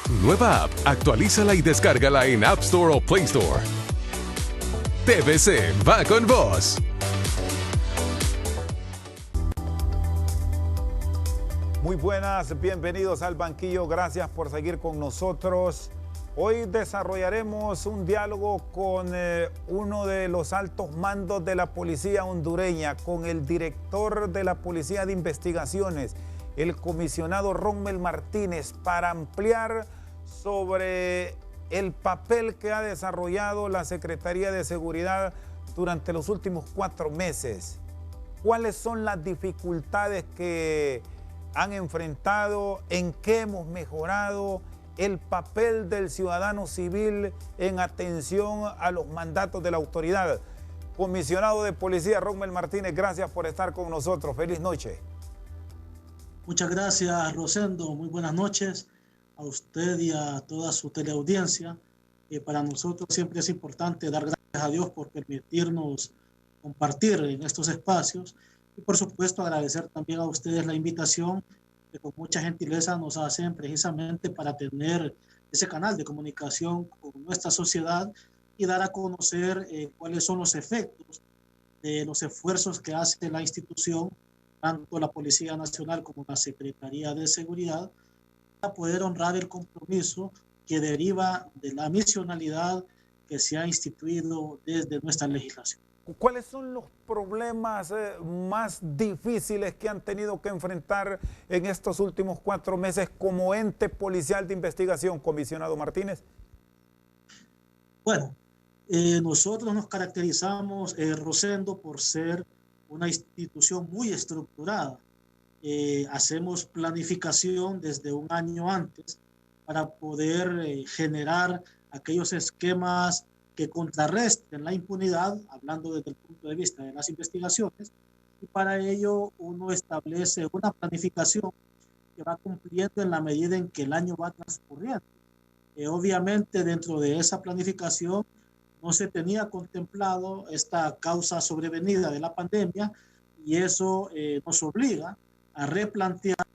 Nueva app. Actualízala y descárgala en App Store o Play Store. TVC va con vos. Muy buenas, bienvenidos al banquillo, gracias por seguir con nosotros. Hoy desarrollaremos un diálogo con uno de los altos mandos de la policía hondureña, con el director de la Policía de Investigaciones, el comisionado Rommel Martínez, para ampliar sobre el papel que ha desarrollado la Secretaría de Seguridad durante los últimos 4 meses. ¿Cuáles son las dificultades que han enfrentado? ¿En qué hemos mejorado? El papel del ciudadano civil en atención a los mandatos de la autoridad. Comisionado de Policía Rommel Martínez, gracias por estar con nosotros. Feliz noche. Muchas gracias, Rosendo. Muy buenas noches a usted y a toda su teleaudiencia. Para nosotros siempre es importante dar gracias a Dios por permitirnos compartir en estos espacios y por supuesto agradecer también a ustedes la invitación que con mucha gentileza nos hacen precisamente para tener ese canal de comunicación con nuestra sociedad y dar a conocer cuáles son los efectos de los esfuerzos que hace la institución, tanto la Policía Nacional como la Secretaría de Seguridad, para poder honrar el compromiso que deriva de la misionalidad que se ha instituido desde nuestra legislación. ¿Cuáles son los problemas más difíciles que han tenido que enfrentar en estos últimos 4 meses como ente policial de investigación, comisionado Martínez? Bueno, nosotros nos caracterizamos, Rosendo, por ser una institución muy estructurada. Hacemos planificación desde un año antes para poder generar aquellos esquemas que contrarresten la impunidad, hablando desde el punto de vista de las investigaciones, y para ello uno establece una planificación que va cumpliendo en la medida en que el año va transcurriendo. Obviamente dentro de esa planificación no se tenía contemplado esta causa sobrevenida de la pandemia y eso nos obliga a replantear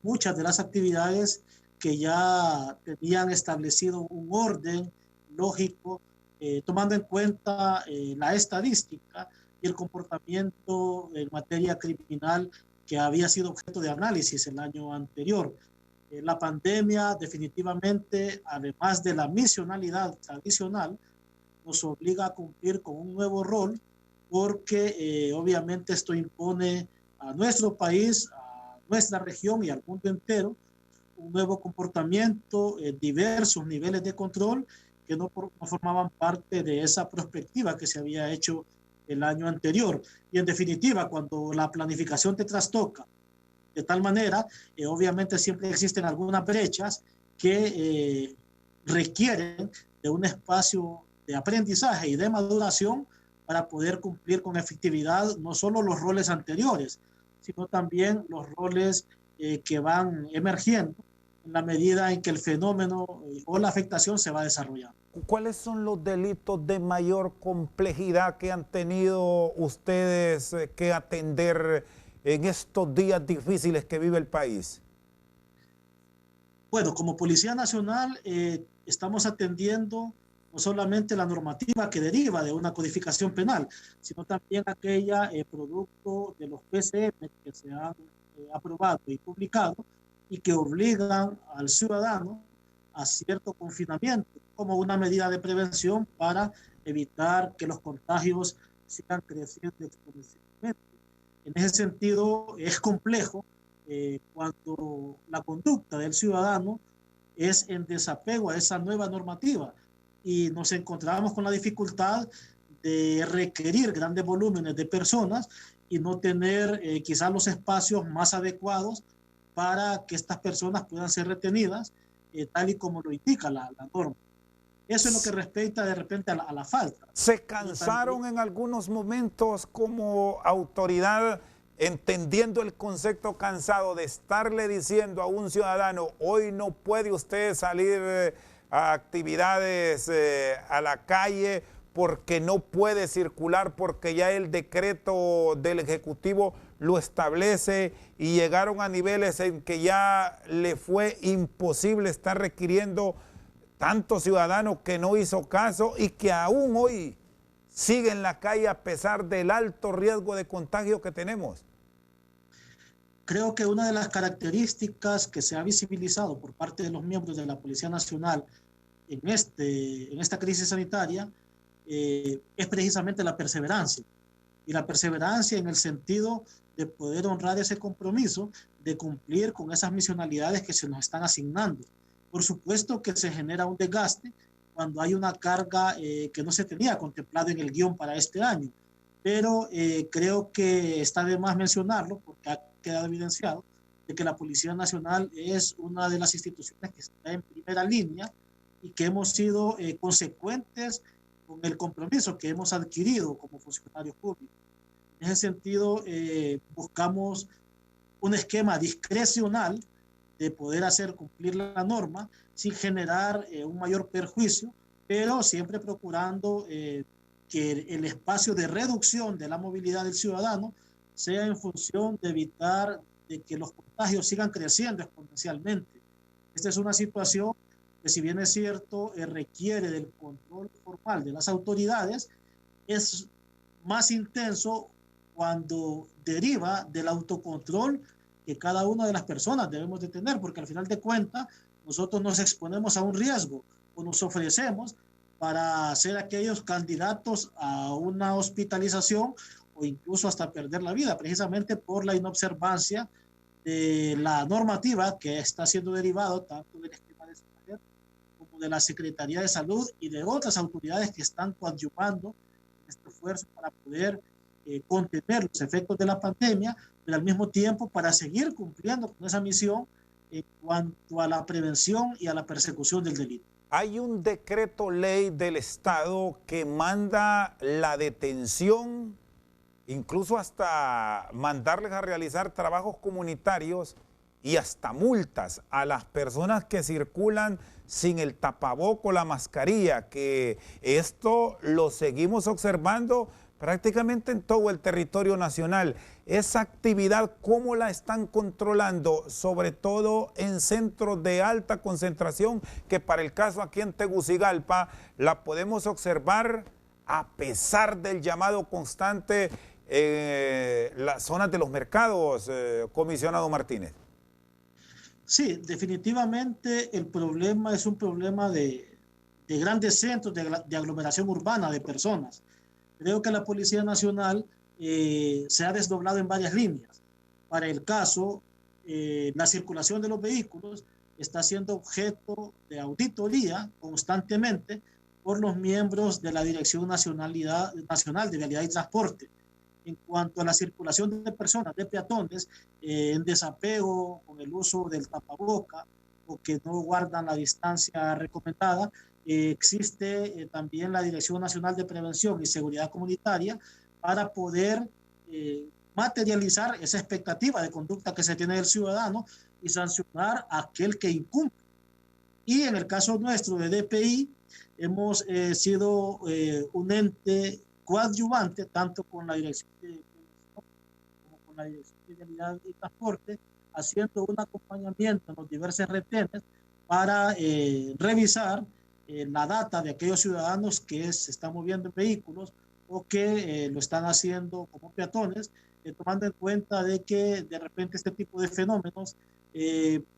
muchas de las actividades que ya tenían establecido un orden lógico, tomando en cuenta la estadística y el comportamiento en materia criminal que había sido objeto de análisis el año anterior. La pandemia definitivamente, además de la misionalidad tradicional, nos obliga a cumplir con un nuevo rol porque obviamente esto impone a nuestro país, a nuestra región y al mundo entero un nuevo comportamiento, diversos niveles de control que no formaban parte de esa perspectiva que se había hecho el año anterior. Y en definitiva, cuando la planificación te trastoca de tal manera, obviamente siempre existen algunas brechas que requieren de un espacio de aprendizaje y de maduración para poder cumplir con efectividad no solo los roles anteriores, sino también los roles que van emergiendo en la medida en que el fenómeno o la afectación se va desarrollando. ¿Cuáles son los delitos de mayor complejidad que han tenido ustedes que atender en estos días difíciles que vive el país? Bueno, como Policía Nacional estamos atendiendo no solamente la normativa que deriva de una codificación penal, sino también aquella producto de los PCM que se han aprobado y publicado y que obligan al ciudadano a cierto confinamiento como una medida de prevención para evitar que los contagios sigan creciendo exponencialmente. En ese sentido, es complejo cuando la conducta del ciudadano es en desapego a esa nueva normativa y nos encontramos con la dificultad de requerir grandes volúmenes de personas y no tener quizás los espacios más adecuados para que estas personas puedan ser retenidas tal y como lo indica la norma. Eso es lo que respecta de repente a la falta. ¿Se cansaron en algunos momentos como autoridad, entendiendo el concepto cansado de estarle diciendo a un ciudadano, hoy no puede usted salir a actividades a la calle porque no puede circular, porque ya el decreto del Ejecutivo lo establece y llegaron a niveles en que ya le fue imposible estar requiriendo tantos ciudadanos que no hizo caso y que aún hoy sigue en la calle a pesar del alto riesgo de contagio que tenemos? Creo que una de las características que se ha visibilizado por parte de los miembros de la Policía Nacional en esta crisis sanitaria es precisamente la perseverancia. Y la perseverancia en el sentido de poder honrar ese compromiso, de cumplir con esas misionalidades que se nos están asignando. Por supuesto que se genera un desgaste cuando hay una carga que no se tenía contemplado en el guión para este año. Pero creo que está de más mencionarlo porque ha quedado evidenciado de que la Policía Nacional es una de las instituciones que está en primera línea y que hemos sido consecuentes con el compromiso que hemos adquirido como funcionarios públicos. En ese sentido, buscamos un esquema discrecional de poder hacer cumplir la norma sin generar un mayor perjuicio, pero siempre procurando que el espacio de reducción de la movilidad del ciudadano sea en función de evitar de que los contagios sigan creciendo exponencialmente. Esta es una situación que, si bien es cierto, requiere del control formal de las autoridades, es más intenso cuando deriva del autocontrol que cada una de las personas debemos de tener, porque al final de cuentas nosotros nos exponemos a un riesgo o nos ofrecemos para ser aquellos candidatos a una hospitalización o incluso hasta perder la vida, precisamente por la inobservancia de la normativa que está siendo derivado tanto del esquema de salud como de la Secretaría de Salud y de otras autoridades que están coadyuvando en este esfuerzo para poder contener los efectos de la pandemia, pero al mismo tiempo para seguir cumpliendo con esa misión en cuanto a la prevención y a la persecución del delito. Hay un decreto ley del Estado que manda la detención, incluso hasta mandarles a realizar trabajos comunitarios y hasta multas a las personas que circulan sin el tapaboco, la mascarilla, que esto lo seguimos observando prácticamente en todo el territorio nacional. Esa actividad, ¿cómo la están controlando? Sobre todo en centros de alta concentración, que para el caso aquí en Tegucigalpa la podemos observar a pesar del llamado constante las zonas de los mercados, comisionado Martínez. Sí, definitivamente el problema es un problema de grandes centros de aglomeración urbana de personas. Creo que la Policía Nacional se ha desdoblado en varias líneas. Para el caso, la circulación de los vehículos está siendo objeto de auditoría constantemente por los miembros de la Dirección Nacional de Vialidad y Transporte. En cuanto a la circulación de personas, de peatones, en desapego con el uso del tapaboca o que no guardan la distancia recomendada, existe también la Dirección Nacional de Prevención y Seguridad Comunitaria para poder materializar esa expectativa de conducta que se tiene del ciudadano y sancionar a aquel que incumple. Y en el caso nuestro de DPI, hemos sido un ente coadyuvante tanto con la Dirección de Prevención como con la Dirección de Vialidad y Transporte, haciendo un acompañamiento en los diversos retenes para revisar la data de aquellos ciudadanos que se están moviendo en vehículos o que lo están haciendo como peatones, tomando en cuenta de que de repente este tipo de fenómenos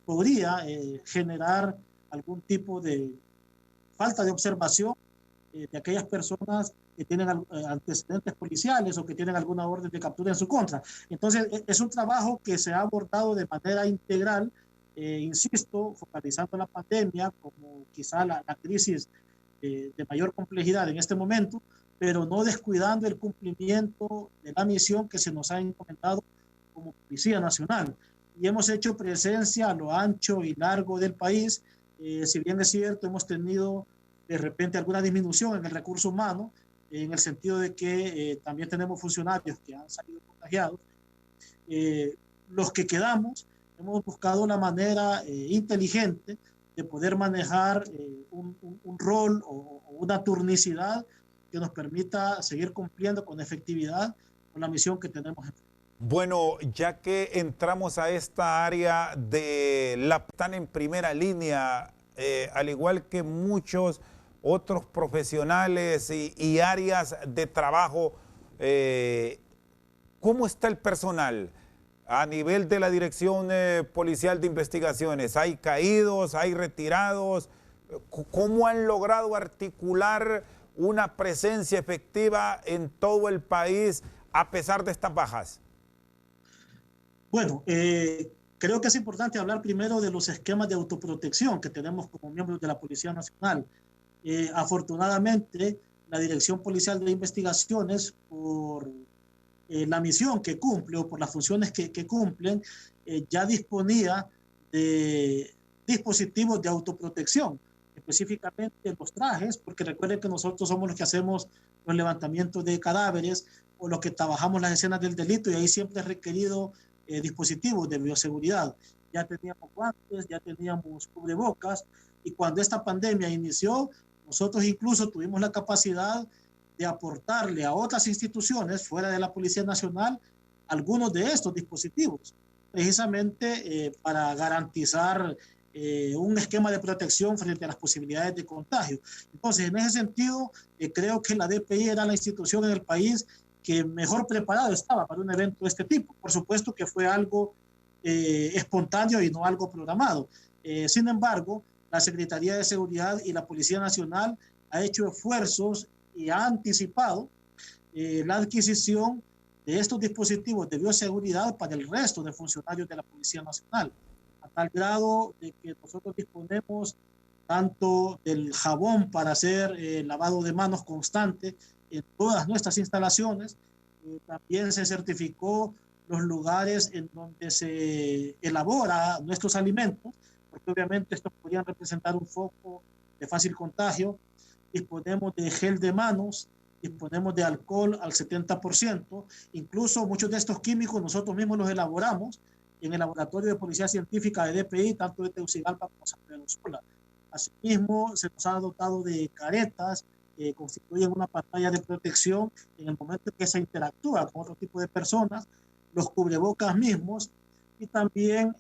podría generar algún tipo de falta de observación de aquellas personas que tienen antecedentes policiales o que tienen alguna orden de captura en su contra. Entonces, es un trabajo que se ha abordado de manera integral, insisto, focalizando la pandemia como quizá la crisis de mayor complejidad en este momento, pero no descuidando el cumplimiento de la misión que se nos ha encomendado como Policía Nacional. Y hemos hecho presencia a lo ancho y largo del país. Si bien es cierto, hemos tenido de repente alguna disminución en el recurso humano, en el sentido de que también tenemos funcionarios que han salido contagiados. Los que quedamos, hemos buscado la manera inteligente de poder manejar un rol o una turnicidad que nos permita seguir cumpliendo con efectividad con la misión que tenemos. Bueno, ya que entramos a esta área están en primera línea, al igual que muchos otros profesionales y áreas de trabajo, ¿cómo está el personal a nivel de la Dirección Policial de Investigaciones? ¿Hay caídos, hay retirados? ¿Cómo han logrado articular una presencia efectiva en todo el país a pesar de estas bajas? Bueno, creo que es importante hablar primero de los esquemas de autoprotección que tenemos como miembros de la Policía Nacional. Afortunadamente, la Dirección Policial de Investigaciones, por la misión que cumple o por las funciones que cumplen, ya disponía de dispositivos de autoprotección, específicamente los trajes, porque recuerden que nosotros somos los que hacemos los levantamientos de cadáveres o los que trabajamos las escenas del delito, y ahí siempre es requerido dispositivos de bioseguridad. Ya teníamos guantes, ya teníamos cubrebocas, y cuando esta pandemia inició, nosotros incluso tuvimos la capacidad de aportarle a otras instituciones fuera de la Policía Nacional algunos de estos dispositivos, precisamente para garantizar un esquema de protección frente a las posibilidades de contagio. Entonces, en ese sentido, creo que la DPI era la institución en el país que mejor preparado estaba para un evento de este tipo. Por supuesto que fue algo espontáneo y no algo programado. Sin embargo, la Secretaría de Seguridad y la Policía Nacional ha hecho esfuerzos y ha anticipado la adquisición de estos dispositivos de bioseguridad para el resto de funcionarios de la Policía Nacional, a tal grado de que nosotros disponemos tanto del jabón para hacer lavado de manos constante en todas nuestras instalaciones. También se certificó los lugares en donde se elabora nuestros alimentos, porque obviamente estos podrían representar un foco de fácil contagio. Disponemos de gel de manos, disponemos de alcohol al 70%, incluso muchos de estos químicos nosotros mismos los elaboramos en el Laboratorio de Policía Científica de DPI, tanto de Tegucigalpa como San Pedro Sula. Asimismo, se nos ha dotado de caretas que constituyen una pantalla de protección en el momento en que se interactúa con otro tipo de personas, los cubrebocas mismos, y también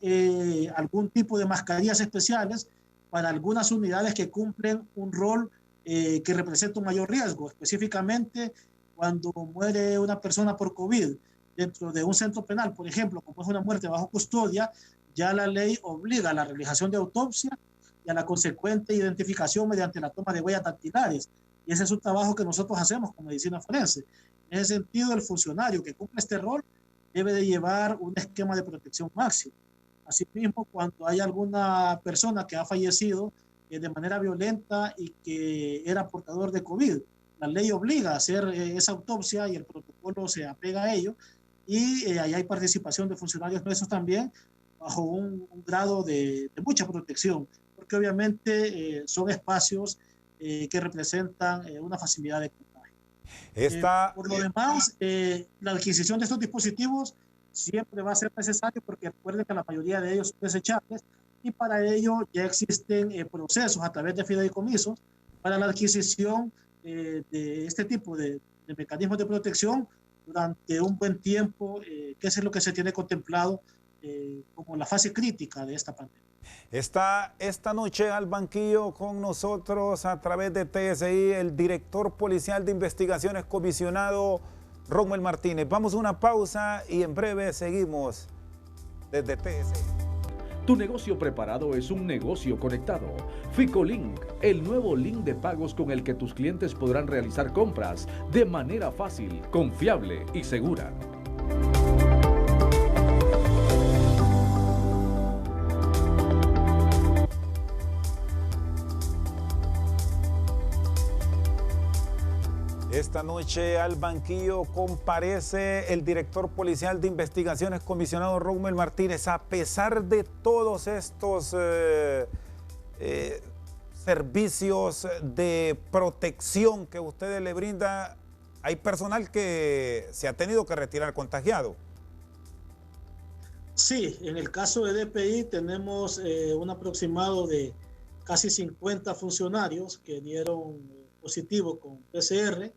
algún tipo de mascarillas especiales para algunas unidades que cumplen un rol que representa un mayor riesgo, específicamente cuando muere una persona por COVID dentro de un centro penal, por ejemplo, como es una muerte bajo custodia, ya la ley obliga a la realización de autopsia y a la consecuente identificación mediante la toma de huellas dactilares. Y ese es un trabajo que nosotros hacemos con medicina forense. En ese sentido, el funcionario que cumple este rol debe de llevar un esquema de protección máximo. Asimismo, cuando hay alguna persona que ha fallecido de manera violenta y que era portador de COVID, la ley obliga a hacer esa autopsia y el protocolo se apega a ello, y ahí hay participación de funcionarios nuestros también bajo un grado de mucha protección, porque obviamente son espacios que representan una facilidad de contagio. Por lo demás, la adquisición de estos dispositivos siempre va a ser necesario, porque recuerden que la mayoría de ellos son desechables, y para ello ya existen procesos a través de fideicomisos para la adquisición de este tipo de mecanismos de protección durante un buen tiempo, que es lo que se tiene contemplado como la fase crítica de esta pandemia. Está esta noche al banquillo con nosotros a través de TSI el director policial de investigaciones, comisionado Rommel Martínez. Vamos a una pausa y en breve seguimos desde TSI. Tu negocio preparado es un negocio conectado. Ficolink, el nuevo link de pagos con el que tus clientes podrán realizar compras de manera fácil, confiable y segura. Esta noche al banquillo comparece el director policial de investigaciones, comisionado Rommel Martínez. A pesar de todos estos servicios de protección que ustedes le brindan, hay personal que se ha tenido que retirar contagiado. Sí, en el caso de DPI tenemos un aproximado de casi 50 funcionarios que dieron positivo con PCR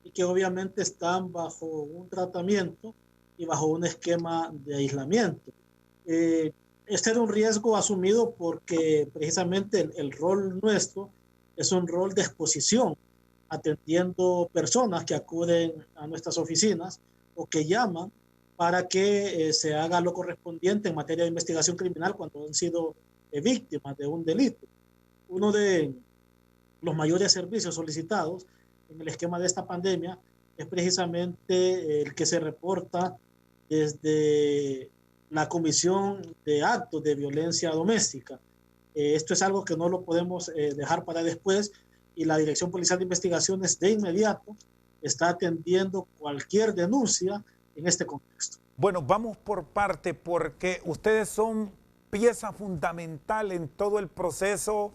y que obviamente están bajo un tratamiento y bajo un esquema de aislamiento. Este era un riesgo asumido porque precisamente el rol nuestro es un rol de exposición, atendiendo personas que acuden a nuestras oficinas o que llaman para que se haga lo correspondiente en materia de investigación criminal cuando han sido víctimas de un delito. Uno de los mayores servicios solicitados en el esquema de esta pandemia es precisamente el que se reporta desde la comisión de actos de violencia doméstica. Esto es algo que no lo podemos dejar para después, y la Dirección Policial de Investigaciones de inmediato está atendiendo cualquier denuncia en este contexto. Bueno, vamos por parte, porque ustedes son pieza fundamental en todo el proceso,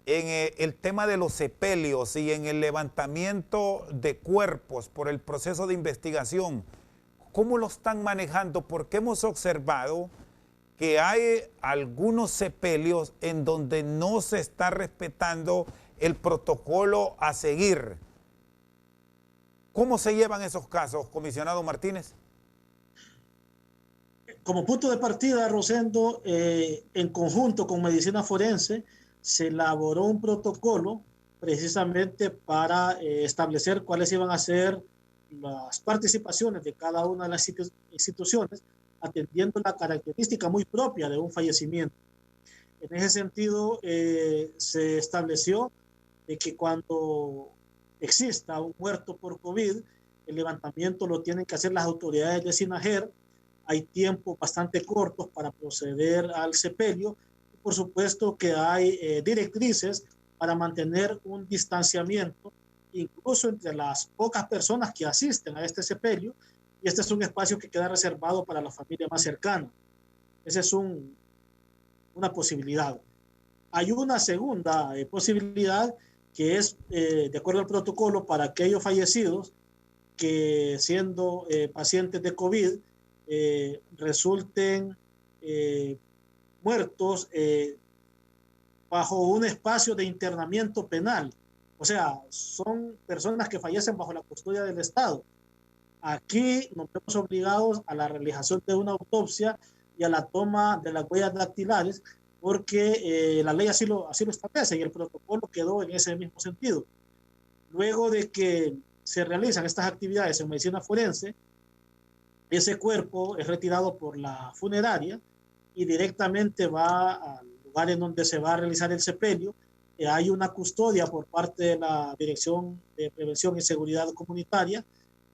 en el tema de los sepelios y en el levantamiento de cuerpos por el proceso de investigación. ¿Cómo lo están manejando? Porque hemos observado que hay algunos sepelios en donde no se está respetando el protocolo a seguir. ¿Cómo se llevan esos casos, comisionado Martínez? Como punto de partida, Rosendo, en conjunto con Medicina Forense, se elaboró un protocolo precisamente para establecer cuáles iban a ser las participaciones de cada una de las instituciones, atendiendo la característica muy propia de un fallecimiento. En ese sentido, se estableció de que cuando exista un muerto por COVID, el levantamiento lo tienen que hacer las autoridades de SINAJER. Hay tiempos bastante cortos para proceder al sepelio. Y por supuesto que hay directrices para mantener un distanciamiento, incluso entre las pocas personas que asisten a este sepelio, y este es un espacio que queda reservado para la familia más cercana. Esa es una posibilidad. Hay una segunda posibilidad que es, de acuerdo al protocolo, para aquellos fallecidos que siendo pacientes de COVID resulten muertos bajo un espacio de internamiento penal. O sea, son personas que fallecen bajo la custodia del Estado. Aquí nos vemos obligados a la realización de una autopsia y a la toma de las huellas dactilares, porque la ley así lo establece y el protocolo quedó en ese mismo sentido. Luego de que se realizan estas actividades en medicina forense, ese cuerpo es retirado por la funeraria y directamente va al lugar en donde se va a realizar el sepelio. Hay una custodia por parte de la Dirección de Prevención y Seguridad Comunitaria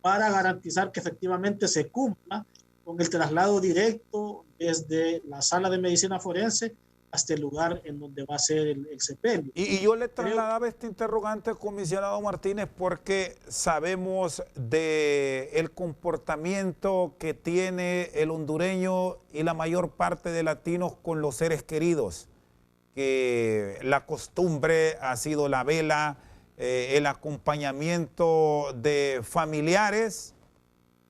para garantizar que efectivamente se cumpla con el traslado directo desde la sala de medicina forense hasta el lugar en donde va a ser el sepelio. Y yo le trasladaba este interrogante, comisionado Martínez, porque sabemos del comportamiento que tiene el hondureño y la mayor parte de latinos con los seres queridos, que la costumbre ha sido la vela, el acompañamiento de familiares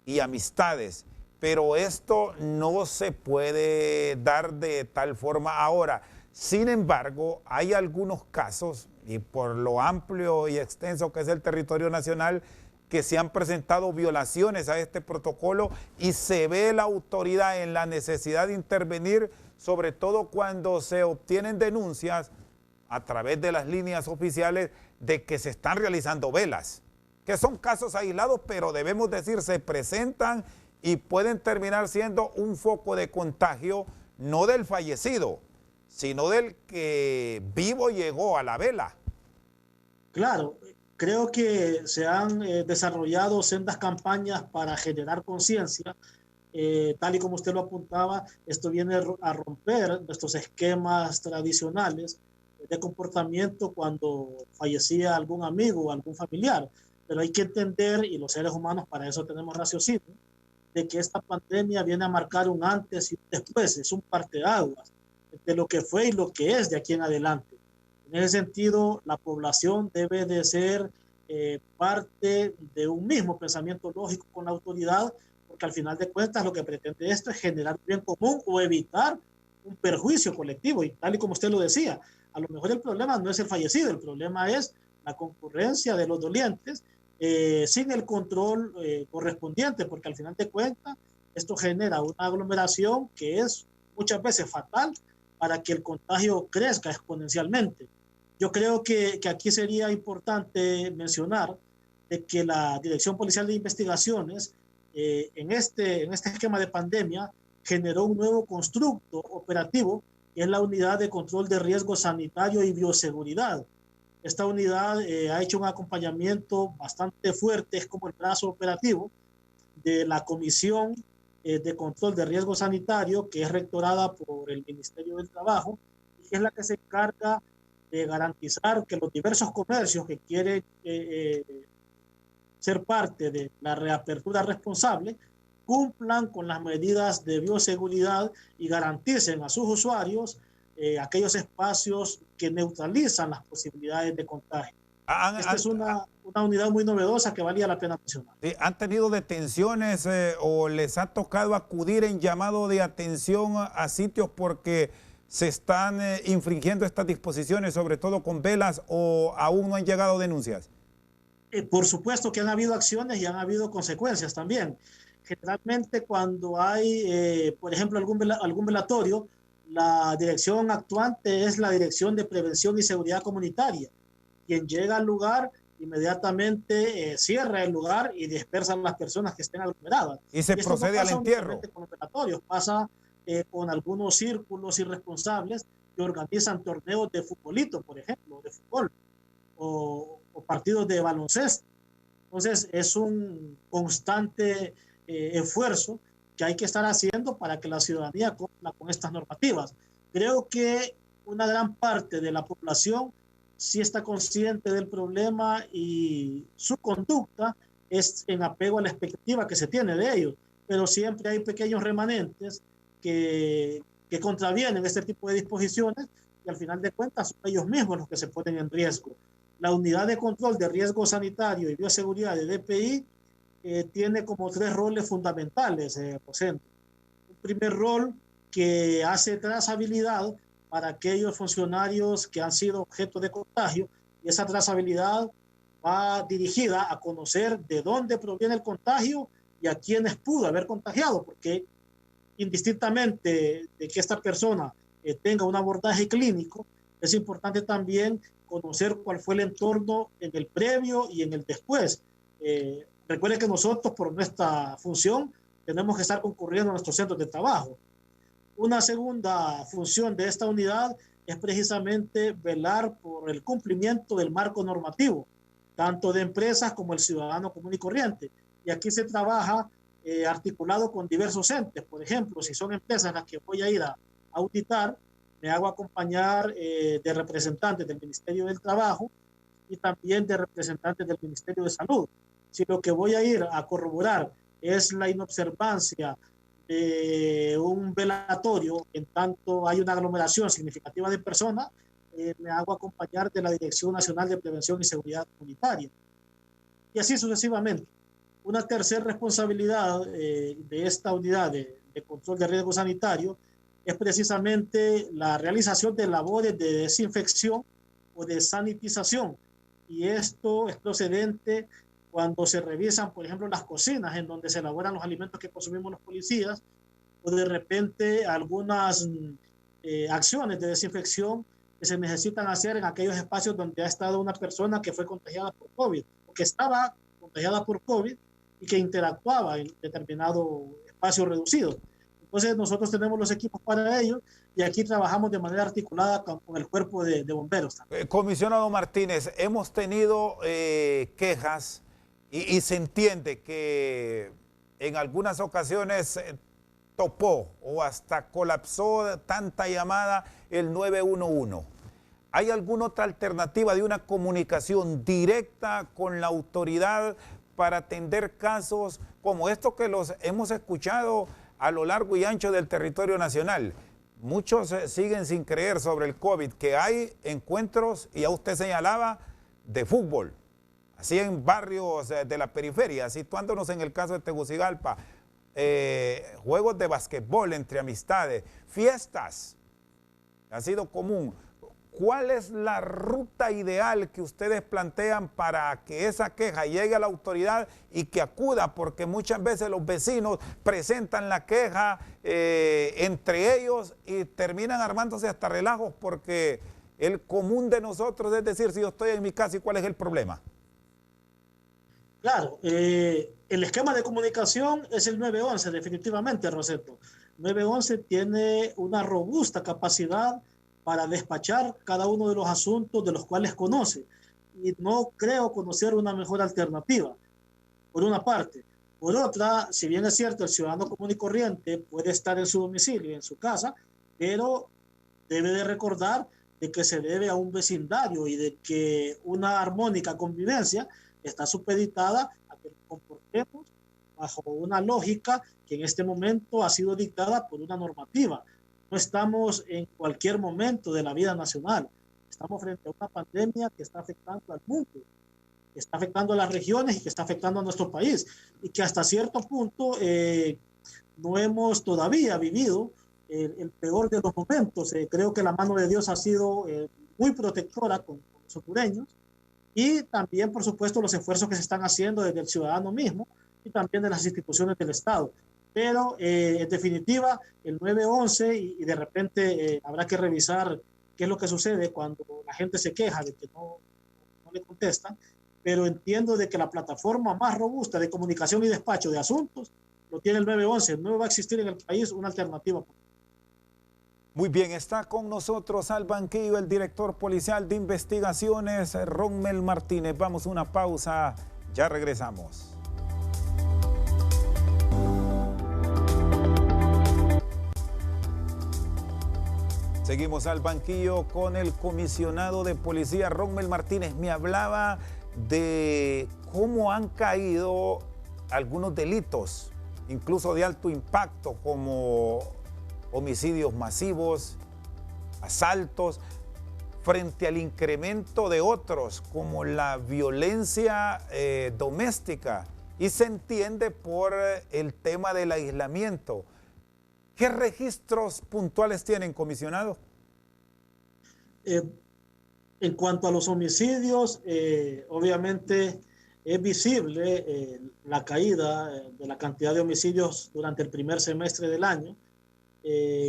y amistades. Pero esto no se puede dar de tal forma ahora. Sin embargo, hay algunos casos, y por lo amplio y extenso que es el territorio nacional, que se han presentado violaciones a este protocolo y se ve la autoridad en la necesidad de intervenir, sobre todo cuando se obtienen denuncias a través de las líneas oficiales de que se están realizando velas, que son casos aislados, pero debemos decir, se presentan y pueden terminar siendo un foco de contagio, no del fallecido, sino del que vivo llegó a la vela. Claro, creo que se han desarrollado sendas campañas para generar conciencia. Tal y como usted lo apuntaba, esto viene a romper nuestros esquemas tradicionales de comportamiento cuando fallecía algún amigo o algún familiar. Pero hay que entender, y los seres humanos para eso tenemos raciocinio, de que esta pandemia viene a marcar un antes y un después, es un parteaguas de lo que fue y lo que es de aquí en adelante. En ese sentido, la población debe de ser parte de un mismo pensamiento lógico con la autoridad, porque al final de cuentas lo que pretende esto es generar un bien común o evitar un perjuicio colectivo. Y tal y como usted lo decía, a lo mejor el problema no es el fallecido, el problema es la concurrencia de los dolientes, sin el control correspondiente, porque al final de cuentas Esto genera una aglomeración que es muchas veces fatal para que el contagio crezca exponencialmente. Yo creo que aquí sería importante mencionar de que la Dirección Policial de Investigaciones en este esquema de pandemia generó un nuevo constructo operativo, que es la Unidad de Control de Riesgo Sanitario y Bioseguridad. Esta unidad ha hecho un acompañamiento bastante fuerte, es como el brazo operativo de la Comisión de Control de Riesgo Sanitario, que es rectorada por el Ministerio del Trabajo, y es la que se encarga de garantizar que los diversos comercios que quieren ser parte de la reapertura responsable cumplan con las medidas de bioseguridad y garanticen a sus usuarios aquellos espacios que neutralizan las posibilidades de contagio. Esta es una unidad muy novedosa que valía la pena mencionar. ¿Han tenido detenciones o les ha tocado acudir en llamado de atención a sitios porque se están infringiendo estas disposiciones, sobre todo con velas, o aún no han llegado denuncias? Por supuesto que han habido acciones y han habido consecuencias también. Generalmente cuando hay, por ejemplo, algún velatorio, la dirección actuante es la Dirección de Prevención y Seguridad Comunitaria. Quien llega al lugar inmediatamente cierra el lugar y dispersa a las personas que estén aglomeradas. Y se procede al entierro. Con los velatorios, pasa con algunos círculos irresponsables que organizan torneos de futbolito, por ejemplo, de fútbol, o partidos de baloncesto. Entonces es un constante esfuerzo que hay que estar haciendo para que la ciudadanía cumpla con estas normativas. Creo que una gran parte de la población sí está consciente del problema y su conducta es en apego a la expectativa que se tiene de ellos, pero siempre hay pequeños remanentes que contravienen este tipo de disposiciones y al final de cuentas son ellos mismos los que se ponen en riesgo. La Unidad de Control de Riesgo Sanitario y Bioseguridad de DPI tiene como 3 roles fundamentales, Rosendo. Un primer rol que hace trazabilidad para aquellos funcionarios que han sido objeto de contagio, y esa trazabilidad va dirigida a conocer de dónde proviene el contagio y a quienes pudo haber contagiado, porque indistintamente de que esta persona tenga un abordaje clínico, es importante también conocer cuál fue el entorno en el previo y en el después. Recuerden que nosotros, por nuestra función, tenemos que estar concurriendo a nuestros centros de trabajo. Una segunda función de esta unidad es precisamente velar por el cumplimiento del marco normativo, tanto de empresas como el ciudadano común y corriente. Y aquí se trabaja articulado con diversos entes. Por ejemplo, si son empresas las que voy a ir a auditar, me hago acompañar de representantes del Ministerio del Trabajo y también de representantes del Ministerio de Salud. Si lo que voy a ir a corroborar es la inobservancia de un velatorio, en tanto hay una aglomeración significativa de personas, me hago acompañar de la Dirección Nacional de Prevención y Seguridad Comunitaria. Y así sucesivamente. Una tercera responsabilidad de esta unidad de control de riesgo sanitario es precisamente la realización de labores de desinfección o de sanitización. Y esto es procedente cuando se revisan, por ejemplo, las cocinas en donde se elaboran los alimentos que consumimos los policías, o de repente algunas acciones de desinfección que se necesitan hacer en aquellos espacios donde ha estado una persona que fue contagiada por COVID, o que estaba contagiada por COVID y que interactuaba en determinado espacio reducido. Entonces nosotros tenemos los equipos para ello y aquí trabajamos de manera articulada con el cuerpo de bomberos. Comisionado Martínez, hemos tenido quejas y se entiende que en algunas ocasiones topó o hasta colapsó tanta llamada el 911. ¿Hay alguna otra alternativa de una comunicación directa con la autoridad para atender casos como estos que los hemos escuchado a lo largo y ancho del territorio nacional? Muchos siguen sin creer sobre el COVID, que hay encuentros, y ya usted señalaba, de fútbol, así en barrios de la periferia, situándonos en el caso de Tegucigalpa, juegos de basquetbol entre amistades, fiestas, ha sido común. ¿cuál es la ruta ideal que ustedes plantean para que esa queja llegue a la autoridad y que acuda? Porque muchas veces los vecinos presentan la queja entre ellos y terminan armándose hasta relajos, porque el común de nosotros es decir, si yo estoy en mi casa, ¿y cuál es el problema? Claro, el esquema de comunicación es el 911, definitivamente, Roseto. 911 tiene una robusta capacidad para despachar cada uno de los asuntos de los cuales conoce. Y no creo conocer una mejor alternativa, por una parte. Por otra, si bien es cierto, el ciudadano común y corriente puede estar en su domicilio, en su casa, pero debe de recordar de que se debe a un vecindario y de que una armónica convivencia está supeditada a que nos comportemos bajo una lógica que en este momento ha sido dictada por una normativa. No estamos en cualquier momento de la vida nacional. Estamos frente a una pandemia que está afectando al mundo, que está afectando a las regiones y que está afectando a nuestro país. Y que hasta cierto punto no hemos todavía vivido el peor de los momentos. Creo que la mano de Dios ha sido muy protectora con los hondureños. Y también, por supuesto, los esfuerzos que se están haciendo desde el ciudadano mismo y también de las instituciones del Estado. Pero, en definitiva, el 911 y de repente habrá que revisar qué es lo que sucede cuando la gente se queja de que no le contestan, pero entiendo de que la plataforma más robusta de comunicación y despacho de asuntos lo tiene el 911. No va a existir en el país una alternativa. Muy bien, está con nosotros al banquillo el director policial de investigaciones, Rommel Martínez. Vamos a una pausa, ya regresamos. Seguimos al banquillo con el comisionado de policía, Rommel Martínez. Me hablaba de cómo han caído algunos delitos, incluso de alto impacto, como homicidios masivos, asaltos, frente al incremento de otros, como la violencia doméstica, y se entiende por el tema del aislamiento. ¿Qué registros puntuales tienen, comisionado? En cuanto a los homicidios, obviamente es visible la caída de la cantidad de homicidios durante el primer semestre del año.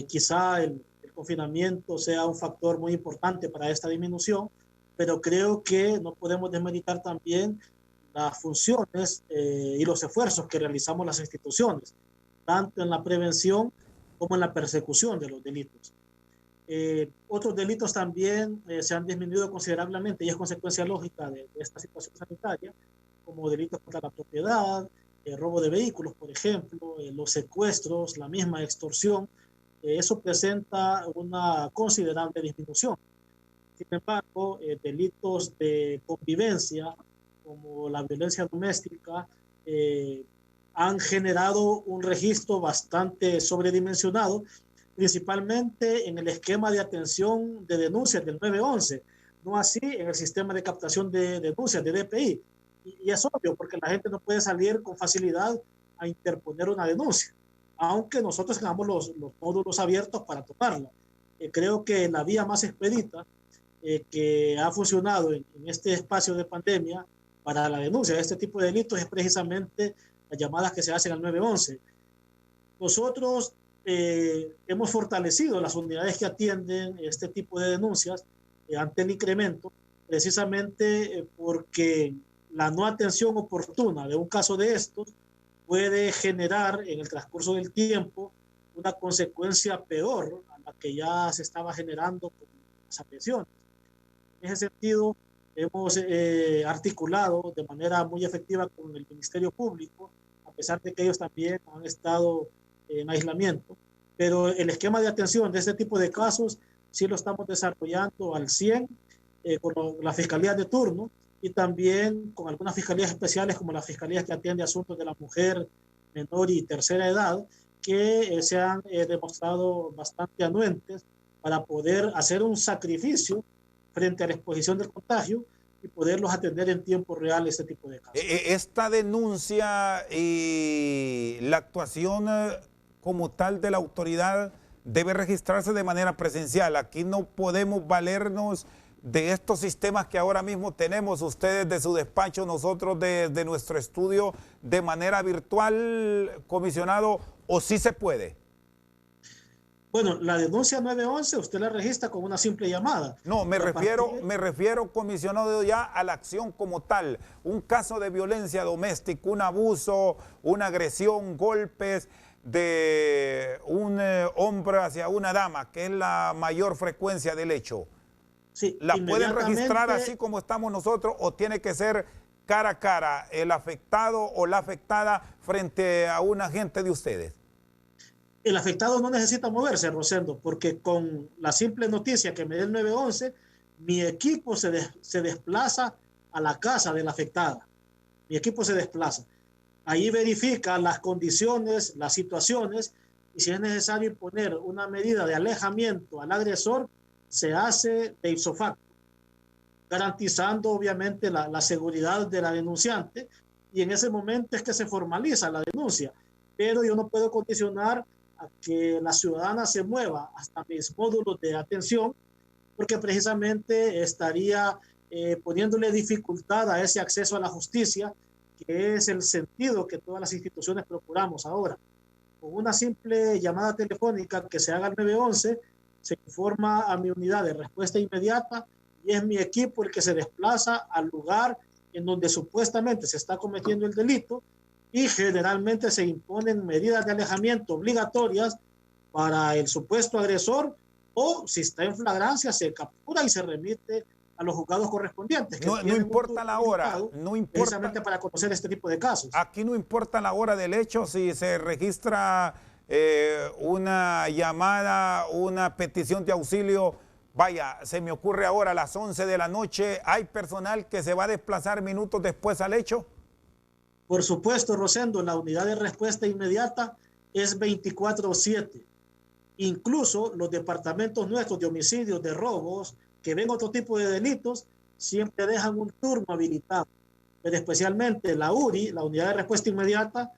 Quizá el confinamiento sea un factor muy importante para esta disminución, pero creo que no podemos desmeritar también las funciones y los esfuerzos que realizamos las instituciones, tanto en la prevención como en la persecución de los delitos. Otros delitos también se han disminuido considerablemente y es consecuencia lógica de esta situación sanitaria, como delitos contra la propiedad, robo de vehículos, por ejemplo, los secuestros, la misma extorsión. Eso presenta una considerable disminución. Sin embargo, delitos de convivencia, como la violencia doméstica, han generado un registro bastante sobredimensionado, principalmente en el esquema de atención de denuncias del 911, no así en el sistema de captación de denuncias de DPI. Y es obvio, porque la gente no puede salir con facilidad a interponer una denuncia, aunque nosotros tengamos los módulos abiertos para tomarla. Creo que la vía más expedita que ha funcionado en este espacio de pandemia para la denuncia de este tipo de delitos es precisamente las llamadas que se hacen al 911. Nosotros hemos fortalecido las unidades que atienden este tipo de denuncias ante el incremento, precisamente porque la no atención oportuna de un caso de estos puede generar en el transcurso del tiempo una consecuencia peor a la que ya se estaba generando con las aprehensiones. En ese sentido, hemos articulado de manera muy efectiva con el Ministerio Público, a pesar de que ellos también han estado en aislamiento, pero el esquema de atención de este tipo de casos sí lo estamos desarrollando al 100 con la Fiscalía de turno y también con algunas fiscalías especiales como la Fiscalía que atiende asuntos de la mujer menor y tercera edad, que se han demostrado bastante anuentes para poder hacer un sacrificio frente a la exposición del contagio y poderlos atender en tiempo real este tipo de casos. Esta denuncia y la actuación como tal de la autoridad debe registrarse de manera presencial. Aquí no podemos valernos de estos sistemas que ahora mismo tenemos, ustedes de su despacho, nosotros de nuestro estudio, de manera virtual, comisionado, ¿o sí se puede? Bueno, la denuncia 911 usted la registra con una simple llamada. No, me refiero, comisionado, ya a la acción como tal. Un caso de violencia doméstica, un abuso, una agresión, golpes de un hombre hacia una dama, que es la mayor frecuencia del hecho. Sí, ¿La pueden registrar así como estamos nosotros o tiene que ser cara a cara el afectado o la afectada frente a un agente de ustedes? El afectado no necesita moverse, Rosendo, porque con la simple noticia que me dé el 911, mi equipo se desplaza a la casa de la afectada. Mi equipo se desplaza. Ahí verifica las condiciones, las situaciones, y si es necesario imponer una medida de alejamiento al agresor, se hace de ipso facto, garantizando obviamente la seguridad de la denunciante, y en ese momento es que se formaliza la denuncia. Pero yo no puedo condicionar a que la ciudadana se mueva hasta mis módulos de atención, porque precisamente estaría poniéndole dificultad a ese acceso a la justicia, que es el sentido que todas las instituciones procuramos ahora. Con una simple llamada telefónica que se haga al 911, se informa a mi unidad de respuesta inmediata y es mi equipo el que se desplaza al lugar en donde supuestamente se está cometiendo el delito, y generalmente se imponen medidas de alejamiento obligatorias para el supuesto agresor, o si está en flagrancia se captura y se remite a los juzgados correspondientes. No importa la hora, no importa. Precisamente para conocer este tipo de casos. Aquí no importa la hora del hecho, si se registra una llamada, una petición de auxilio. Vaya, se me ocurre ahora a las 11 de la noche, ¿hay personal que se va a desplazar minutos después al hecho? Por supuesto, Rosendo, la unidad de respuesta inmediata es 24/7. Incluso los departamentos nuestros de homicidios, de robos, que ven otro tipo de delitos, siempre dejan un turno habilitado. Pero especialmente la URI, la unidad de respuesta inmediata,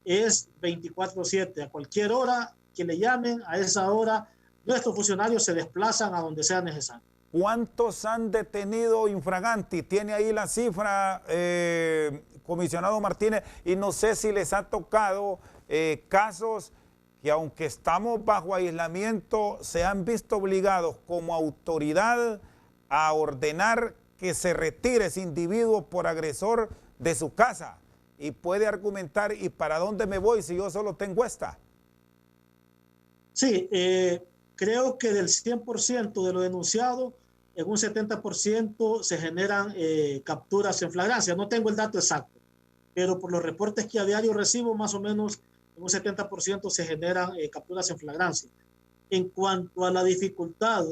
es 24/7. A cualquier hora que le llamen, a esa hora, nuestros funcionarios se desplazan a donde sea necesario. ¿Cuántos han detenido infraganti? ¿Tiene ahí la cifra, comisionado Martínez? Y no sé si les ha tocado casos que, aunque estamos bajo aislamiento, se han visto obligados como autoridad a ordenar que se retire ese individuo por agresor de su casa, y puede argumentar, ¿y para dónde me voy si yo solo tengo esta? Sí, creo que del 100% de lo denunciado, en un 70% se generan capturas en flagrancia. No tengo el dato exacto, pero por los reportes que a diario recibo, más o menos en un 70% se generan capturas en flagrancia. En cuanto a la dificultad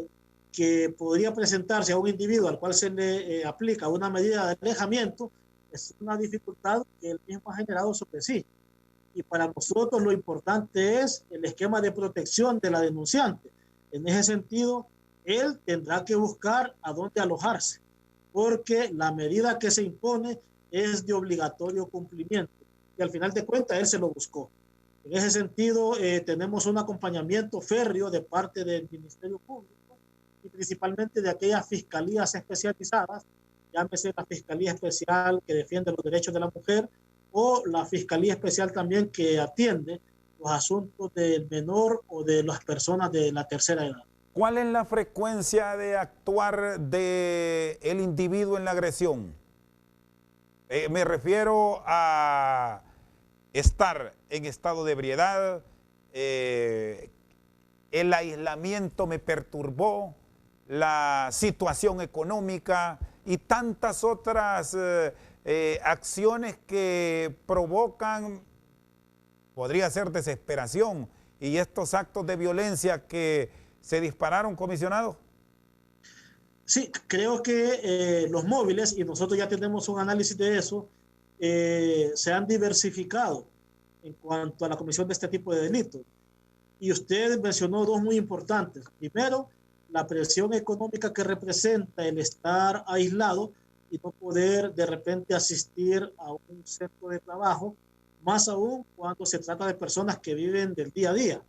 que podría presentarse a un individuo al cual se le aplica una medida de alejamiento, es una dificultad que él mismo ha generado sobre sí. Y para nosotros lo importante es el esquema de protección de la denunciante. En ese sentido, él tendrá que buscar a dónde alojarse, porque la medida que se impone es de obligatorio cumplimiento. Y al final de cuentas, él se lo buscó. En ese sentido, tenemos un acompañamiento férreo de parte del Ministerio Público y principalmente de aquellas fiscalías especializadas, llámese la Fiscalía Especial que defiende los derechos de la mujer, o la Fiscalía Especial también que atiende los asuntos del menor o de las personas de la tercera edad. ¿Cuál es la frecuencia de actuar del individuo en la agresión? Me refiero a estar en estado de ebriedad, el aislamiento me perturbó, la situación económica y tantas otras acciones que provocan, podría ser desesperación, y estos actos de violencia que se dispararon, comisionado. Sí, creo que los móviles, y nosotros ya tenemos un análisis de eso, se han diversificado en cuanto a la comisión de este tipo de delitos. Y usted mencionó dos muy importantes. Primero, la presión económica que representa el estar aislado y no poder de repente asistir a un centro de trabajo, más aún cuando se trata de personas que viven del día a día.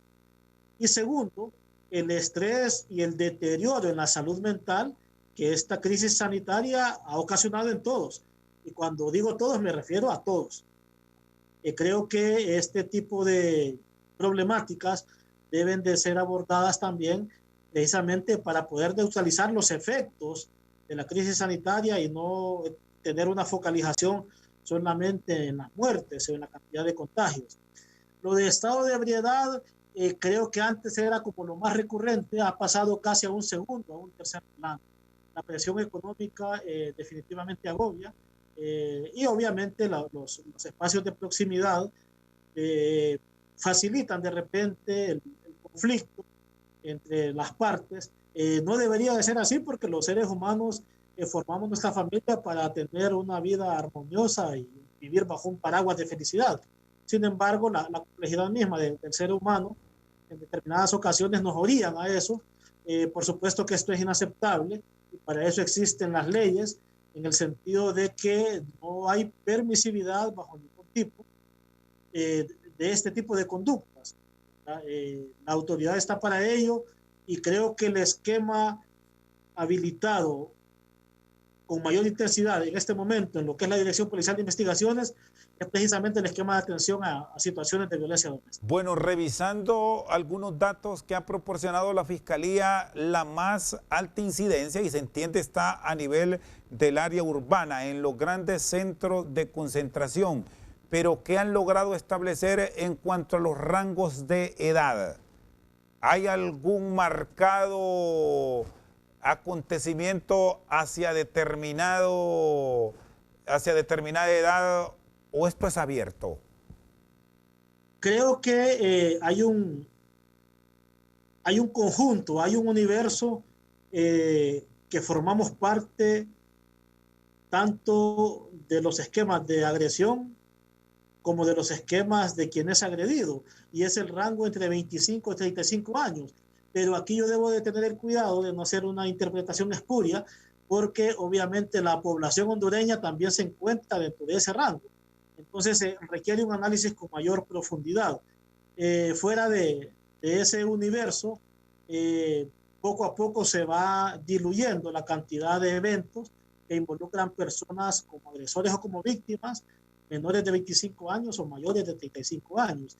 Y segundo, el estrés y el deterioro en la salud mental que esta crisis sanitaria ha ocasionado en todos. Y cuando digo todos, me refiero a todos. Creo que este tipo de problemáticas deben de ser abordadas también precisamente para poder neutralizar los efectos de la crisis sanitaria y no tener una focalización solamente en las muertes o en la cantidad de contagios. Lo de estado de ebriedad, creo que antes era como lo más recurrente, ha pasado casi a un segundo, a un tercer plano. La presión económica definitivamente agobia y obviamente los espacios de proximidad facilitan de repente el conflicto entre las partes. No debería de ser así porque los seres humanos formamos nuestra familia para tener una vida armoniosa y vivir bajo un paraguas de felicidad. Sin embargo, la complejidad misma del ser humano en determinadas ocasiones nos orillan a eso. Por supuesto que esto es inaceptable y para eso existen las leyes en el sentido de que no hay permisividad bajo ningún tipo de este tipo de conductas. La autoridad está para ello y creo que el esquema habilitado con mayor intensidad en este momento en lo que es la Dirección Policial de Investigaciones es precisamente el esquema de atención a situaciones de violencia doméstica. Bueno, revisando algunos datos que ha proporcionado la Fiscalía, la más alta incidencia, y se entiende, está a nivel del área urbana, en los grandes centros de concentración. Pero ¿qué han logrado establecer en cuanto a los rangos de edad? ¿Hay algún marcado acontecimiento hacia determinada edad o esto es abierto? Creo que hay un conjunto, hay un universo que formamos parte tanto de los esquemas de agresión como de los esquemas de quien es agredido, y es el rango entre 25 y 35 años. Pero aquí yo debo de tener el cuidado de no hacer una interpretación espuria, porque obviamente la población hondureña también se encuentra dentro de ese rango. Entonces requiere un análisis con mayor profundidad. Fuera de ese universo, poco a poco se va diluyendo la cantidad de eventos que involucran personas como agresores o como víctimas, menores de 25 años o mayores de 35 años.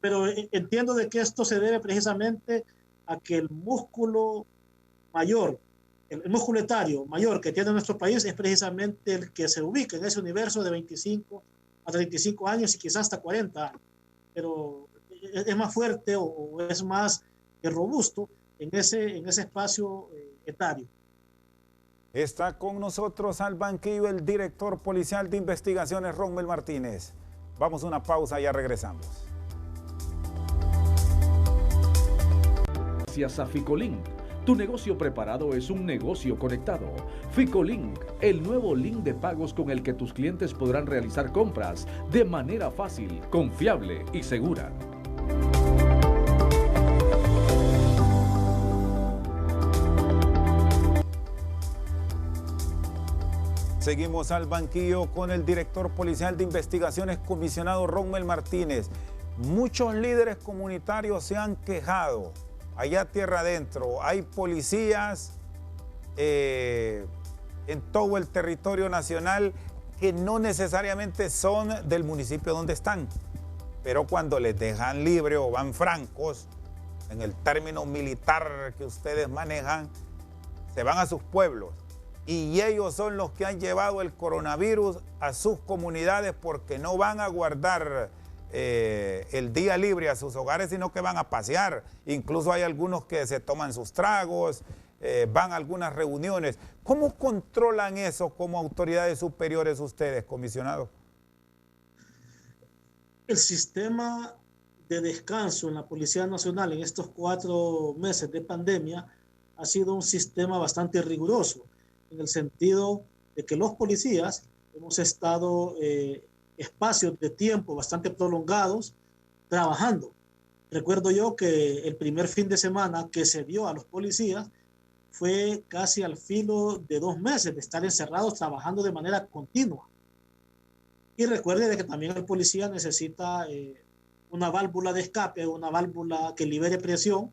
Pero entiendo de que esto se debe precisamente a que el músculo mayor, el músculo etario mayor que tiene nuestro país es precisamente el que se ubica en ese universo de 25 a 35 años y quizás hasta 40 años. Pero es más fuerte o es más robusto en ese espacio etario. Está con nosotros al banquillo el director policial de investigaciones, Rommel Martínez. Vamos a una pausa y ya regresamos. Gracias a Ficolink. Tu negocio preparado es un negocio conectado. Ficolink, el nuevo link de pagos con el que tus clientes podrán realizar compras de manera fácil, confiable y segura. Seguimos al banquillo con el director policial de investigaciones, comisionado Rommel Martínez. Muchos líderes comunitarios se han quejado. Allá tierra adentro hay policías en todo el territorio nacional que no necesariamente son del municipio donde están, pero cuando les dejan libre o van francos, en el término militar que ustedes manejan, se van a sus pueblos y ellos son los que han llevado el coronavirus a sus comunidades porque no van a guardar el día libre a sus hogares, sino que van a pasear. Incluso hay algunos que se toman sus tragos, van a algunas reuniones. ¿Cómo controlan eso como autoridades superiores ustedes, comisionado? El sistema de descanso en la Policía Nacional en estos 4 meses de pandemia ha sido un sistema bastante riguroso, en el sentido de que los policías hemos estado espacios de tiempo bastante prolongados trabajando. Recuerdo yo que el primer fin de semana que se dio a los policías fue casi al filo de 2 meses de estar encerrados trabajando de manera continua. Y recuerde de que también el policía necesita una válvula de escape, una válvula que libere presión,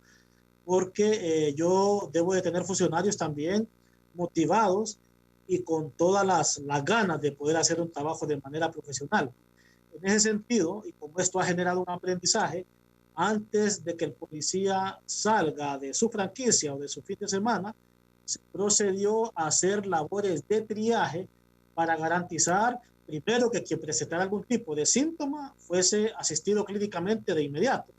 porque yo debo de tener funcionarios también motivados y con todas las ganas de poder hacer un trabajo de manera profesional. En ese sentido, y como esto ha generado un aprendizaje, antes de que el policía salga de su franquicia o de su fin de semana, se procedió a hacer labores de triaje para garantizar, primero, que quien presentara algún tipo de síntoma fuese asistido clínicamente de inmediato.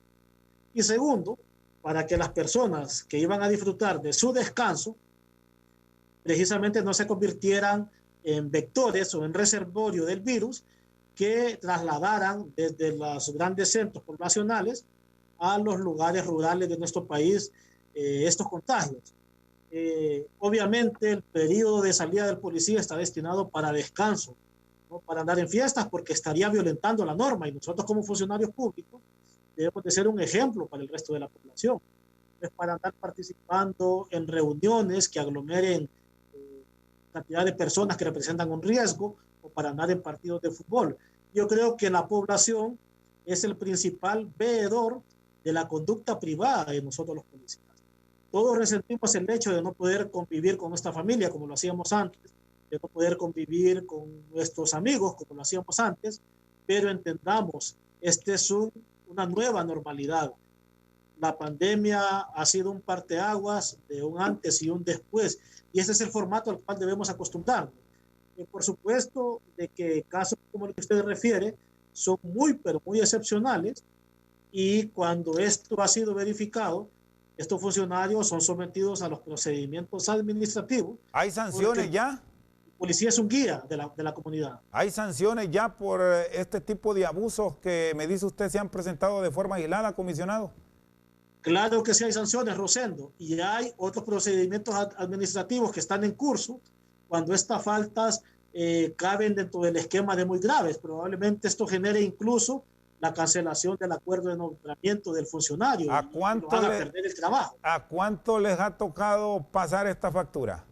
Y segundo, para que las personas que iban a disfrutar de su descanso precisamente no se convirtieran en vectores o en reservorio del virus que trasladaran desde los grandes centros poblacionales a los lugares rurales de nuestro país estos contagios. Obviamente el periodo de salida del policía está destinado para descanso, no para andar en fiestas, porque estaría violentando la norma, y nosotros como funcionarios públicos debemos de ser un ejemplo para el resto de la población. Es para andar participando en reuniones que aglomeren cantidad de personas que representan un riesgo, o para andar en partidos de fútbol. Yo creo que la población es el principal veedor de la conducta privada de nosotros los policías. Todos resentimos el hecho de no poder convivir con nuestra familia como lo hacíamos antes, de no poder convivir con nuestros amigos como lo hacíamos antes, pero entendamos, esta es una nueva normalidad. La pandemia ha sido un parteaguas de un antes y un después, y ese es el formato al cual debemos acostumbrarnos. Por supuesto de que casos como el que usted refiere son muy, pero muy excepcionales, y cuando esto ha sido verificado, estos funcionarios son sometidos a los procedimientos administrativos. ¿Hay sanciones ya? El policía es un guía de la comunidad. ¿Hay sanciones ya por este tipo de abusos que me dice usted se han presentado de forma aislada, comisionado? Claro que sí hay sanciones, Rosendo, y hay otros procedimientos administrativos que están en curso cuando estas faltas caben dentro del esquema de muy graves. Probablemente esto genere incluso la cancelación del acuerdo de nombramiento del funcionario. ¿A cuánto, van a perder el trabajo? ¿A cuánto les ha tocado pasar esta factura?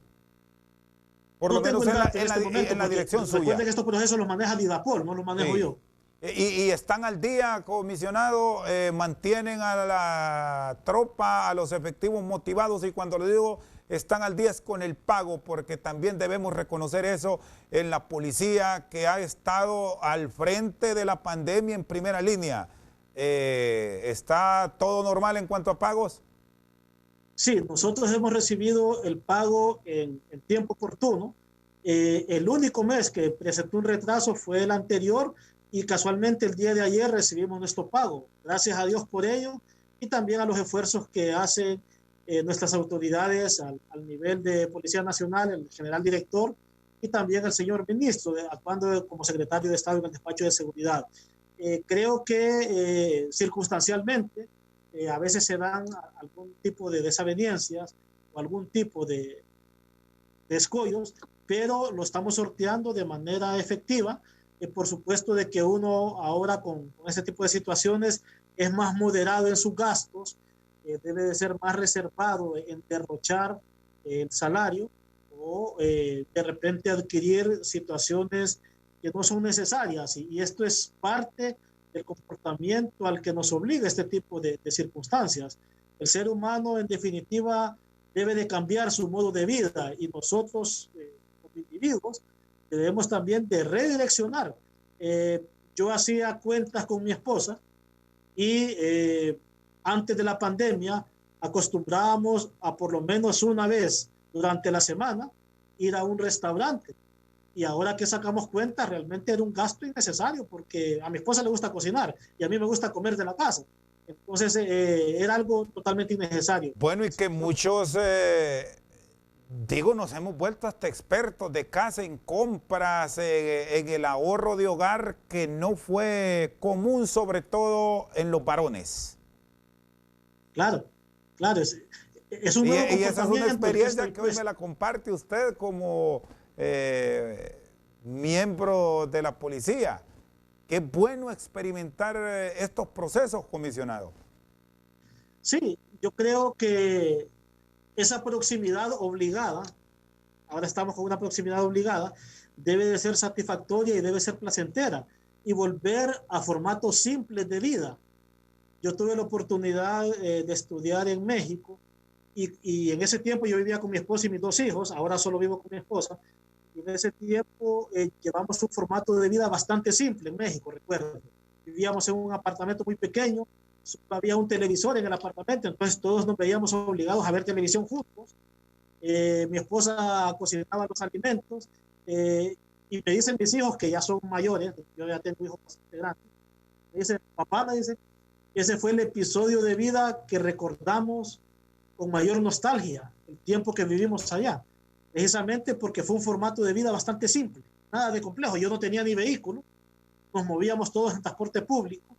Por lo menos en la dirección suya. Recuerden que estos procesos los maneja Lidapol, no los manejo yo. ¿Y están al día, comisionado? ¿Mantienen a la tropa, a los efectivos motivados? Y cuando le digo están al día es con el pago, porque también debemos reconocer eso en la policía, que ha estado al frente de la pandemia en primera línea. ¿Está todo normal en cuanto a pagos? Sí, nosotros hemos recibido el pago en tiempo oportuno. El único mes que presentó un retraso fue el anterior, y casualmente el día de ayer recibimos nuestro pago. Gracias a Dios por ello, y también a los esfuerzos que hacen nuestras autoridades al nivel de Policía Nacional, el general director, y también el señor ministro, actuando como secretario de Estado en el despacho de seguridad. Creo que circunstancialmente a veces se dan algún tipo de desavenencias o algún tipo de escollos, pero lo estamos sorteando de manera efectiva. Por supuesto de que uno ahora con ese tipo de situaciones es más moderado en sus gastos, debe de ser más reservado en derrochar el salario o de repente adquirir situaciones que no son necesarias, y esto es parte del comportamiento al que nos obliga este tipo de circunstancias. El ser humano en definitiva debe de cambiar su modo de vida, y nosotros como individuos debemos también de redireccionar. Yo hacía cuentas con mi esposa y antes de la pandemia acostumbrábamos a por lo menos una vez durante la semana ir a un restaurante, y ahora que sacamos cuenta realmente era un gasto innecesario, porque a mi esposa le gusta cocinar y a mí me gusta comer de la casa. Entonces era algo totalmente innecesario. Bueno, y que muchos nos hemos vuelto hasta expertos de casa en compras, en el ahorro de hogar, que no fue común, sobre todo en los varones. Claro, claro, es un nuevo comportamiento. Y esa es una experiencia que hoy me la comparte usted como miembro de la policía. Qué bueno experimentar estos procesos, comisionado. Sí, yo creo que esa proximidad obligada, ahora estamos con una proximidad obligada, debe de ser satisfactoria y debe ser placentera, y volver a formatos simples de vida. Yo tuve la oportunidad de estudiar en México y en ese tiempo yo vivía con mi esposa y mis 2 hijos, ahora solo vivo con mi esposa, y en ese tiempo llevamos un formato de vida bastante simple en México, recuerdo. Vivíamos en un apartamento muy pequeño, solo había un televisor en el apartamento, entonces todos nos veíamos obligados a ver televisión juntos. Mi esposa cocinaba los alimentos, y me dicen mis hijos, que ya son mayores, yo ya tengo hijos bastante grandes, me dicen, papá, me dice, ese fue el episodio de vida que recordamos con mayor nostalgia, el tiempo que vivimos allá, precisamente porque fue un formato de vida bastante simple, nada de complejo. Yo no tenía ni vehículo, nos movíamos todos en transporte público,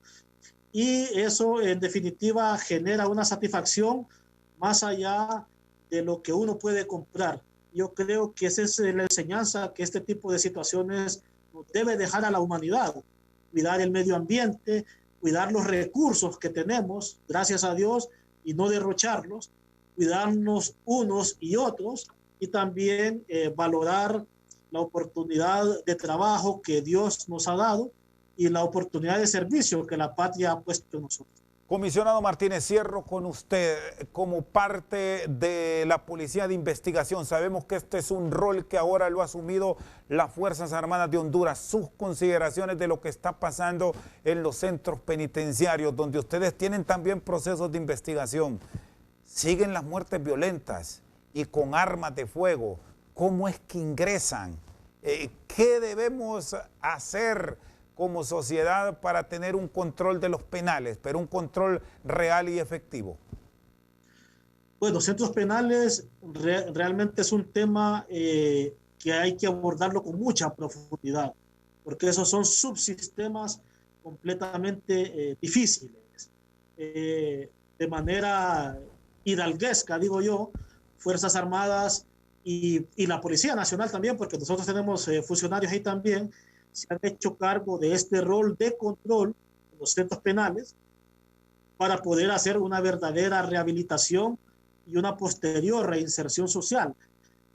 y eso en definitiva genera una satisfacción más allá de lo que uno puede comprar. Yo creo que esa es la enseñanza que este tipo de situaciones nos debe dejar a la humanidad: cuidar el medio ambiente, cuidar los recursos que tenemos, gracias a Dios, y no derrocharlos, cuidarnos unos y otros, y también valorar la oportunidad de trabajo que Dios nos ha dado y la oportunidad de servicio que la patria ha puesto en nosotros. Comisionado Martínez, cierro con usted como parte de la Policía de Investigación. Sabemos que este es un rol que ahora lo ha asumido las Fuerzas Armadas de Honduras. Sus consideraciones de lo que está pasando en los centros penitenciarios, donde ustedes tienen también procesos de investigación. Siguen las muertes violentas y con armas de fuego. ¿Cómo es que ingresan? ¿Qué debemos hacer como sociedad para tener un control de los penales, pero un control real y efectivo? Bueno, centros penales realmente es un tema que hay que abordarlo con mucha profundidad, porque esos son subsistemas completamente difíciles. De manera hidalguesca, digo yo, Fuerzas Armadas y la Policía Nacional también, porque nosotros tenemos funcionarios ahí también, se han hecho cargo de este rol de control en los centros penales para poder hacer una verdadera rehabilitación y una posterior reinserción social.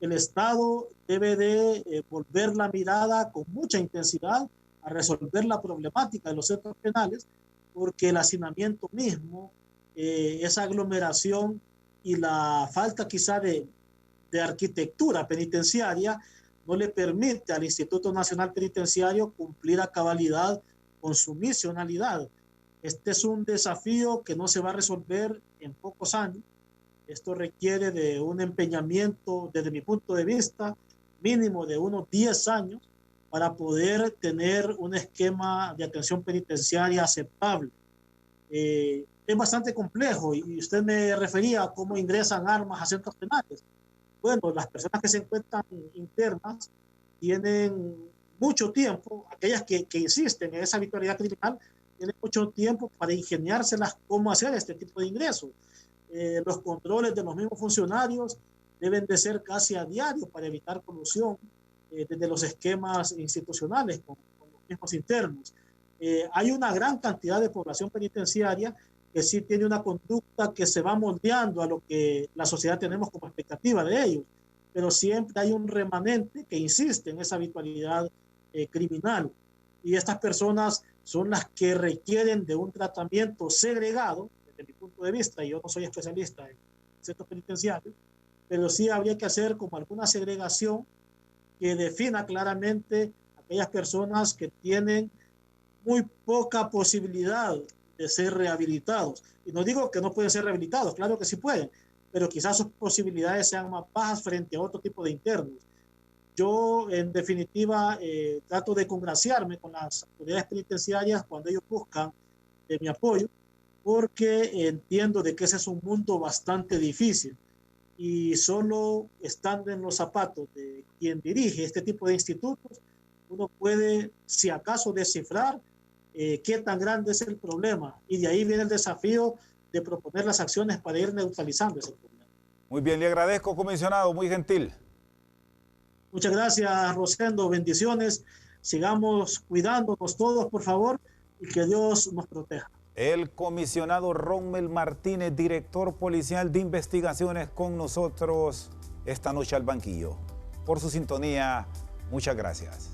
El Estado debe de volver la mirada con mucha intensidad a resolver la problemática de los centros penales, porque el hacinamiento mismo, esa aglomeración y la falta quizá de arquitectura penitenciaria no le permite al Instituto Nacional Penitenciario cumplir a cabalidad con su misionalidad. Este es un desafío que no se va a resolver en pocos años. Esto requiere de un empeñamiento, desde mi punto de vista, mínimo de unos 10 años para poder tener un esquema de atención penitenciaria aceptable. Es bastante complejo, y usted me refería a cómo ingresan armas a centros penales. Bueno, las personas que se encuentran internas tienen mucho tiempo, aquellas que insisten en esa habitualidad criminal, tienen mucho tiempo para ingeniárselas cómo hacer este tipo de ingresos. Los controles de los mismos funcionarios deben de ser casi a diario para evitar colusión desde los esquemas institucionales con los mismos internos. Hay una gran cantidad de población penitenciaria que sí tiene una conducta que se va moldeando a lo que la sociedad tenemos como expectativa de ellos, pero siempre hay un remanente que insiste en esa habitualidad criminal, y estas personas son las que requieren de un tratamiento segregado, desde mi punto de vista, y yo no soy especialista en centros penitenciarios, pero sí habría que hacer como alguna segregación que defina claramente aquellas personas que tienen muy poca posibilidad de ser rehabilitados. Y no digo que no pueden ser rehabilitados, claro que sí pueden, pero quizás sus posibilidades sean más bajas frente a otro tipo de internos. Yo, en definitiva, trato de congraciarme con las autoridades penitenciarias cuando ellos buscan de mi apoyo, porque entiendo de que ese es un mundo bastante difícil, y solo estando en los zapatos de quien dirige este tipo de institutos, uno puede, si acaso, descifrar qué tan grande es el problema, y de ahí viene el desafío de proponer las acciones para ir neutralizando ese problema. Muy bien, le agradezco, comisionado, muy gentil. Muchas gracias, Rosendo, bendiciones, sigamos cuidándonos todos, por favor, y que Dios nos proteja. El comisionado Rommel Martínez, director policial de investigaciones, con nosotros esta noche al banquillo. Por su sintonía, muchas gracias.